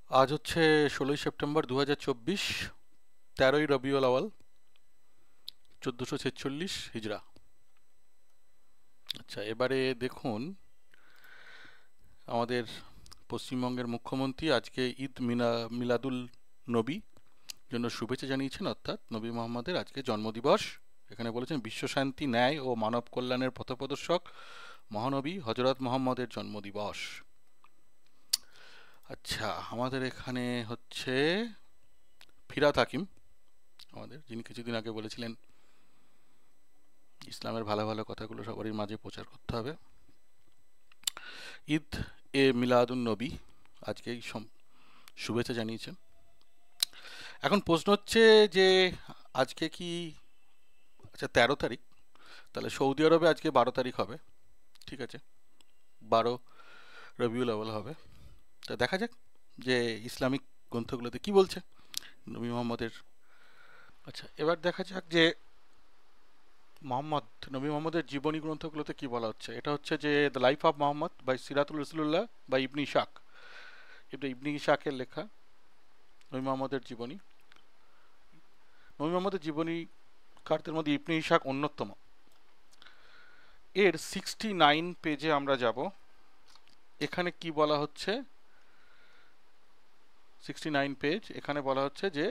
আজ হচ্ছে 16ই সেপ্টেম্বর 2024, 13ই রবিউল আওয়াল, 1446 হিজরা। আচ্ছা, এবারে দেখুন, আমাদের পশ্চিমবঙ্গের মুখ্যমন্ত্রী আজকে মিলাদুল নবী জন্য শুভেচ্ছা জানিয়েছেন, অর্থাৎ নবী মোহাম্মদের আজকে জন্মদিবস। এখানে বলেছেন, বিশ্বশান্তি, ন্যায় ও মানব কল্যাণের পথপ্রদর্শক মহানবী হজরত মোহাম্মদের জন্মদিবস। আচ্ছা, আমাদের এখানে হচ্ছে ফিরাত হাকিম, আমাদের যিনি কিছুদিন আগে বলেছিলেন ইসলামের ভালো ভালো কথাগুলো সবারই মাঝে প্রচার করতে হবে। ঈদ এ মিলাদুন নবী আজকেই শুভেচ্ছা জানিয়েছেন। এখন প্রশ্ন হচ্ছে যে আজকে কি, আচ্ছা 13 তারিখ, তাহলে সৌদি আরবে আজকে 12 তারিখ হবে, ঠিক আছে, 12 রবিউল আউয়াল হবে। তা দেখা যাক যে ইসলামিক গ্রন্থগুলোতে কি বলছে নবী মোহাম্মদের। আচ্ছা, এবার দেখা যাক যে মোহাম্মদ, নবী মোহাম্মদের জীবনী গ্রন্থগুলোতে কি বলা হচ্ছে। এটা হচ্ছে যে the life of Muhammad by সিরাতুল রসুল্লাহ বা ইবনি ইশাক। এটা ইবনি ইশাকের লেখা নবী মোহাম্মদের জীবনী। নবী মোহাম্মদের জীবনী কারদের মধ্যে ইবনে ইশাক অন্যতম। এর 69 পেজে আমরা যাব। এখানে কি বলা হচ্ছে, 69 পেজ, এখানে বলা হচ্ছে যে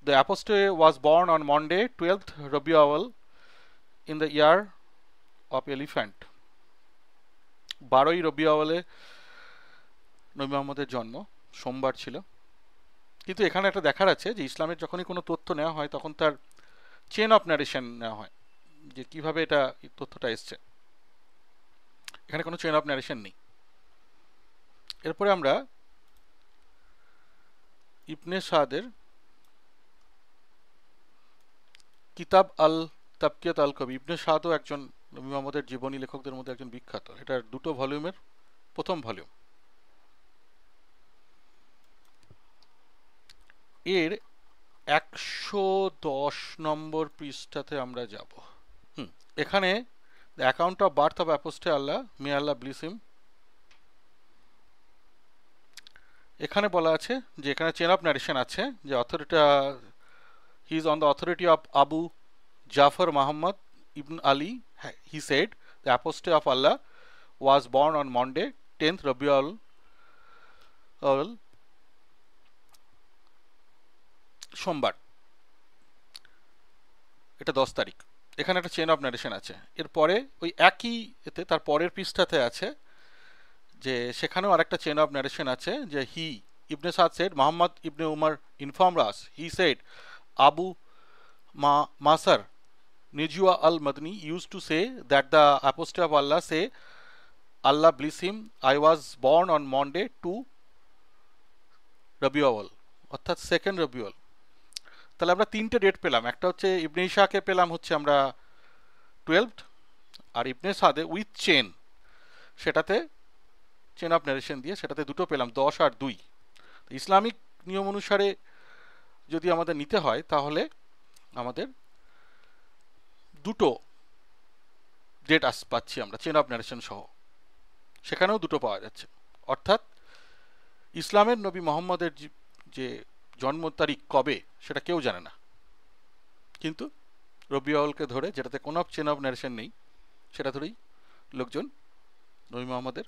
the apostle was born on Monday 12th Rabiul in the year of elephant. 12ই রবিউলে নবী মোহাম্মদের জন্ম, সোমবার ছিল। কিন্তু এখানে একটা দেখার আছে যে ইসলামের যখনই কোনো তথ্য নেওয়া হয় তখন তার চেন অফ ন্যারেশন নেওয়া হয়, যে কিভাবে এটা এই তথ্যটা এসছে। এখানে কোনো চেন অফ ন্যারেশন নেই। এরপরে আমরা ইবনে সাদের কিতাব আল তাবকিয়াত আল কবি। ইবনে সাদও একজন নবী মোহাম্মদের জীবনী লেখকদের মধ্যে একজন বিখ্যাত। এটার 2 ভলিউমের প্রথম ভলিউম। এর 110 নম্বর পৃষ্ঠাতে আমরা যাব। এখানে the account of birth of apostle Allah, may Allah bless him. এখানে বলা আছে যে এখানে চেন অফ ন্যারেশন আছে, যে authority he is on the authority of Abu Jafar Muhammad ibn Ali. He said the apostle of Allah was born on Monday 10th Rabiul Awal, সোমবার, এটা 10 তারিখ। এখানে একটা চেন অফ ন্যারেশন আছে। এরপরে ওই একই এতে তার পরের পৃষ্ঠাতে আছে যে সেখানেও আরেকটা চেন অফ ন্যারেশন আছে, যে he ibn Saad said Muhammad ibn Umar informed us, he said Abu Mashar Najih al Madani used to say that the apostle of Allah say Allah bless him, I was born on Monday 2 Rabiul, অর্থাৎ 2nd Rabiul. তাহলে আমরা 3টে date পেলাম। একটা হচ্ছে ইবনে ইশাকে পেলাম হচ্ছে আমরা 12th, R ibn Sade with chain, সেটাতে চেন অফ ন্যারেশন দিয়ে সেটাতে 2টো পেলাম, 10 আর 2। ইসলামিক নিয়ম অনুসারে যদি আমাদের নিতে হয় তাহলে আমাদের 2টো ডেট পাচ্ছি আমরা চেন অফ ন্যারেশন সহ। সেখানেও 2টো পাওয়া যাচ্ছে। অর্থাৎ ইসলামের নবী মোহাম্মদের যে জন্ম তারিখ কবে সেটা কেউ জানে না, কিন্তু রবিউলকে ধরে, যেটাতে কোনো চেন অফ ন্যারেশন নেই, সেটা ধরেই লোকজন নবী মোহাম্মদের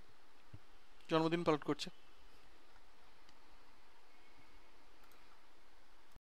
জন্মদিন পালন করছে।